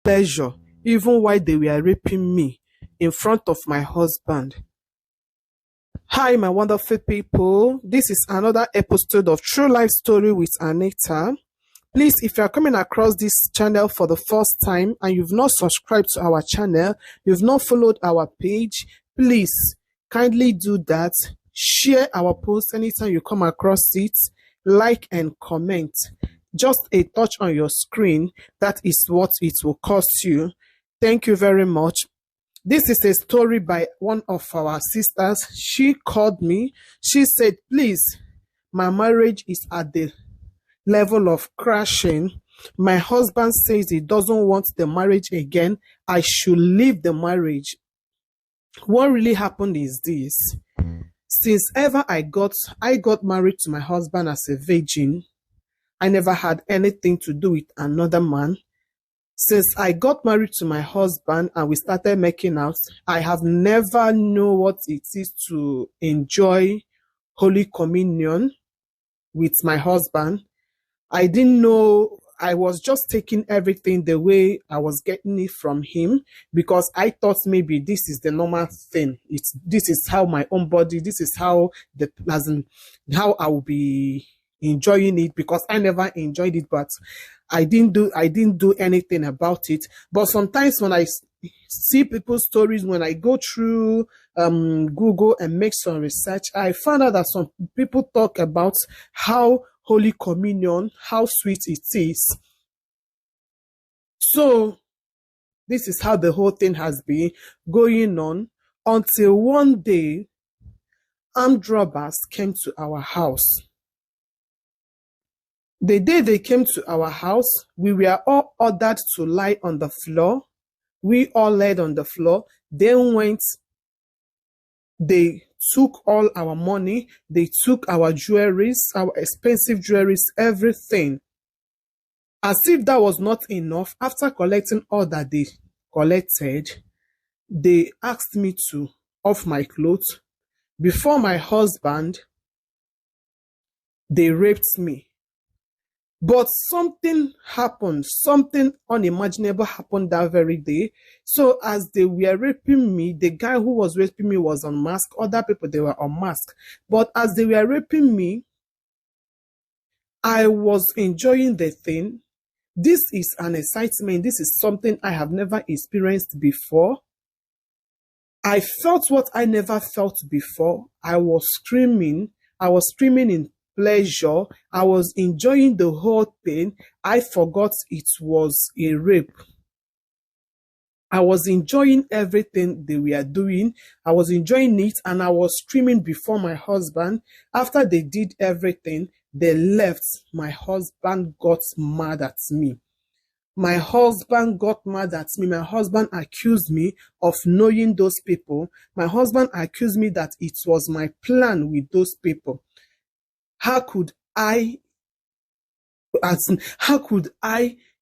pleasure, even while they were raping me in front of my husband. Hi, my wonderful people. This is another episode of True Life Story with Anita. Please, if you are coming across this channel for the first time and you've not subscribed to our channel, you've not followed our page, please kindly do that. Share our post anytime you come across it. Like and comment. Just a touch on your screen, that is what it will cost you. Thank you very much. This is a story by one of our sisters. She called me. She said, please, my marriage is at the level of crashing. My husband says he doesn't want the marriage again. I should leave the marriage. What really happened is this. Since ever I got married to my husband as a virgin, I never had anything to do with another man. Since I got married to my husband and we started making out, I have never known what it is to enjoy Holy Communion with my husband. I didn't know. I was just taking everything the way I was getting it from him, because I thought maybe this is the normal thing. This is how my own body, this is how how I will be enjoying it, because I never enjoyed it, but I didn't do anything about it. But sometimes when I see people's stories, when I go through Google and make some research, I found out that some people talk about how Holy Communion, how sweet it is. So this is how the whole thing has been going on until one day armed robbers came to our house. The day they came to our house, we were all ordered to lie on the floor. We all laid on the floor. They took all our money. They took our jewelries, our expensive jewelries, everything. As if that was not enough, after collecting all that they collected, they asked me to off my clothes. Before my husband, they raped me. But something happened, something unimaginable happened that very day. So as they were raping me, the guy who was raping me was unmasked. Other people, they were unmasked. But as they were raping me, I was enjoying the thing. This is an excitement. This is something I have never experienced before. I felt what I never felt before. I was screaming. I was screaming in pleasure. I was enjoying the whole thing. I forgot it was a rape. I was enjoying everything they were doing. I was enjoying it, and I was screaming before my husband. After they did everything, they left. My husband got mad at me. My husband got mad at me. My husband accused me of knowing those people. My husband accused me that it was my plan with those people. How could I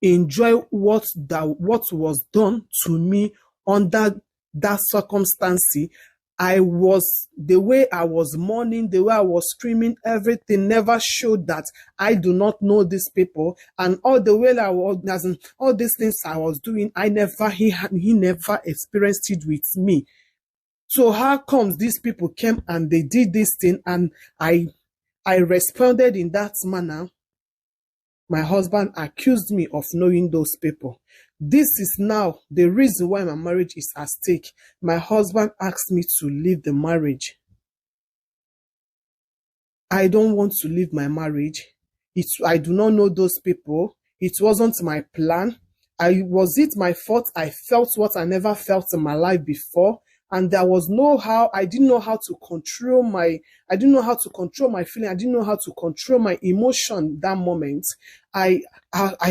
enjoy what was done to me under that circumstance? The way I was mourning, the way I was screaming, everything never showed that I do not know these people. And all the way I was, all these things I was doing, he never experienced it with me. So how comes these people came and they did this thing, and I responded in that manner? My husband accused me of knowing those people. This is now the reason why my marriage is at stake. My husband asked me to leave the marriage. I don't want to leave my marriage. I do not know those people. It wasn't my plan. Was it my fault? I felt what I never felt in my life before. And there was I didn't know how to control my feeling. I didn't know how to control my emotion that moment. I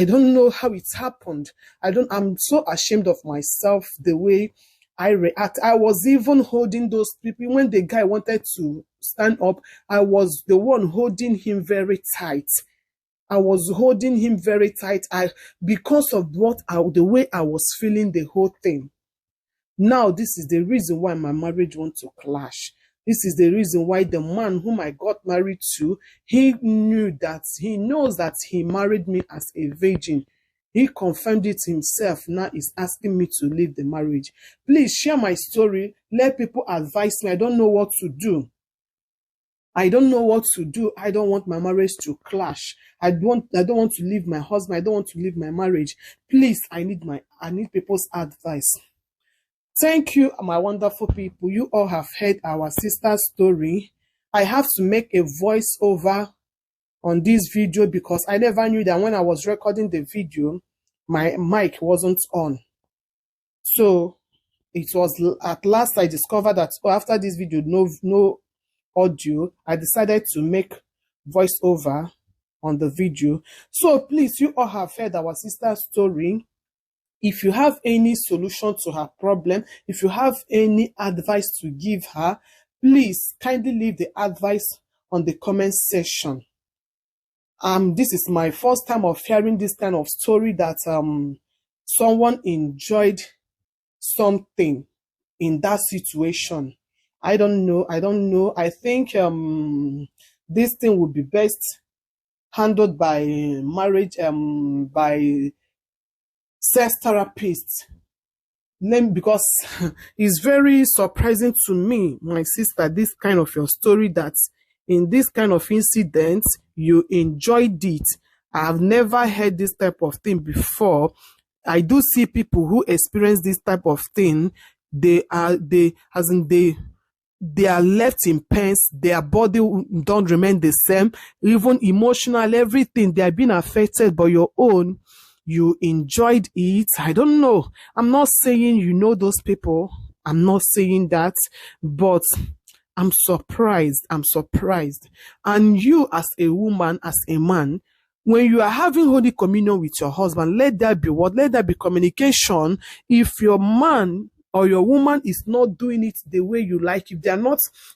don't know how it happened. I'm so ashamed of myself, the way I react. I was even holding those people. When the guy wanted to stand up, I was the one holding him very tight. I was holding him very tight. Because of the way I was feeling the whole thing. Now, this is the reason why my marriage wants to clash. This is the reason why the man whom I got married to, he knows that he married me as a virgin. He confirmed it himself. Now he's asking me to leave the marriage. Please share my story. Let people advise me. I don't know what to do. I don't know what to do. I don't want my marriage to clash. I don't want to leave my husband. I don't want to leave my marriage. Please, I need people's advice. Thank you, my wonderful people. You all have heard our sister's story. I have to make a voiceover on this video because I never knew that when I was recording the video, my mic wasn't on. So it was at last I discovered that after this video, no audio, I decided to make voiceover on the video. So please, you all have heard our sister's story. If you have any solution to her problem, if you have any advice to give her, please kindly leave the advice on the comment section. This is my first time of hearing this kind of story that someone enjoyed something in that situation. I don't know. I think this thing would be best handled by marriage, by sex therapists. Because it's very surprising to me, my sister, this kind of your story, that in this kind of incident, you enjoyed it. I've never heard this type of thing before. I do see people who experience this type of thing. They are left in pains. Their body don't remain the same. Even emotional, everything, they are being affected. But your own, you enjoyed it. I don't know. I'm not saying you know those people. I'm not saying that, but I'm surprised. And you as a woman, as a man, when you are having Holy Communion with your husband, let there be what? Let there be communication. If your man or your woman is not doing it the way you like, if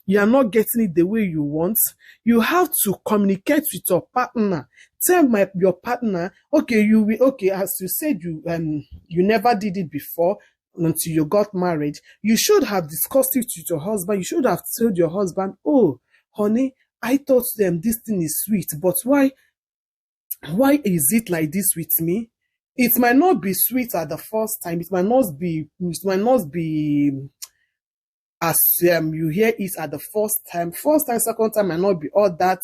you are not getting it the way you want, you have to communicate with your partner. Tell your partner, okay, as you said, you never did it before until you got married. You should have discussed it with your husband. You should have told your husband, oh, honey, I thought this thing is sweet, but why is it like this with me? It might not be sweet at the first time. It might not be as you hear it at the first time. First time, second time might not be all that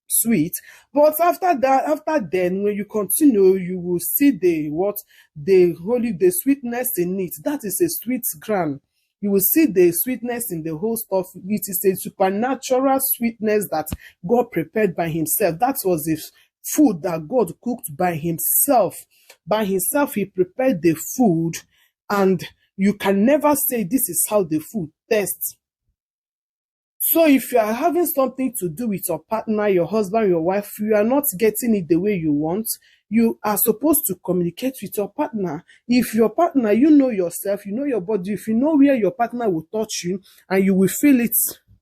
sweet. But after then, when you continue, you will see the sweetness in it. That is a sweet ground. You will see the sweetness in the whole stuff. It is a supernatural sweetness that God prepared by himself. That was the food that God cooked by himself. By himself, he prepared the food, and you can never say this is how the food tastes. So if you are having something to do with your partner, your husband, your wife, you are not getting it the way you want, you are supposed to communicate with your partner. If your partner, you know yourself, you know your body, if you know where your partner will touch you and you will feel it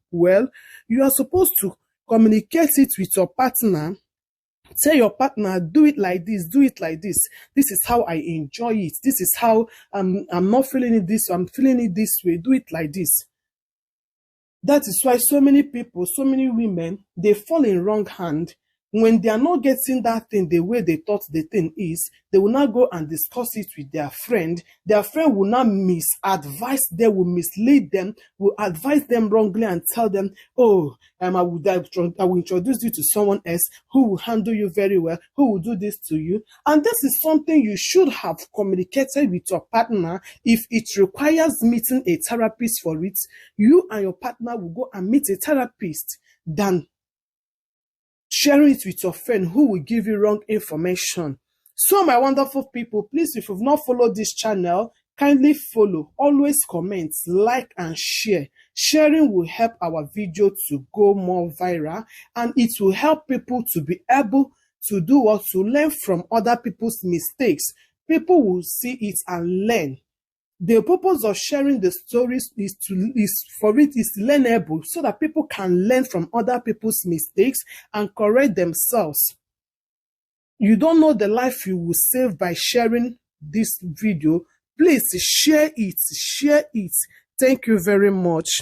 well, you are supposed to communicate it with your partner. Tell your partner, do it like this, do it like this. This is how I enjoy it. This is how I'm not feeling it this way, I'm feeling it this way. Do it like this. That is why so many people, so many women, they fall in wrong hand. When they are not getting that thing the way they thought the thing is, they will not go and discuss it with their friend. Their friend will not misadvise them, will mislead them, will advise them wrongly and tell them, oh, I will introduce you to someone else who will handle you very well, who will do this to you. And this is something you should have communicated with your partner. If it requires meeting a therapist for it, you and your partner will go and meet a therapist than sharing it with your friend who will give you wrong information. So my wonderful people, please, if you've not followed this channel, kindly follow, always comment, like and share. Sharing will help our video to go more viral, and it will help people to be able to do what? To learn from other people's mistakes. People will see it and learn. The purpose of sharing the stories is learnable, so that people can learn from other people's mistakes and correct themselves. You don't know the life you will save by sharing this video. Please share it. Thank you very much.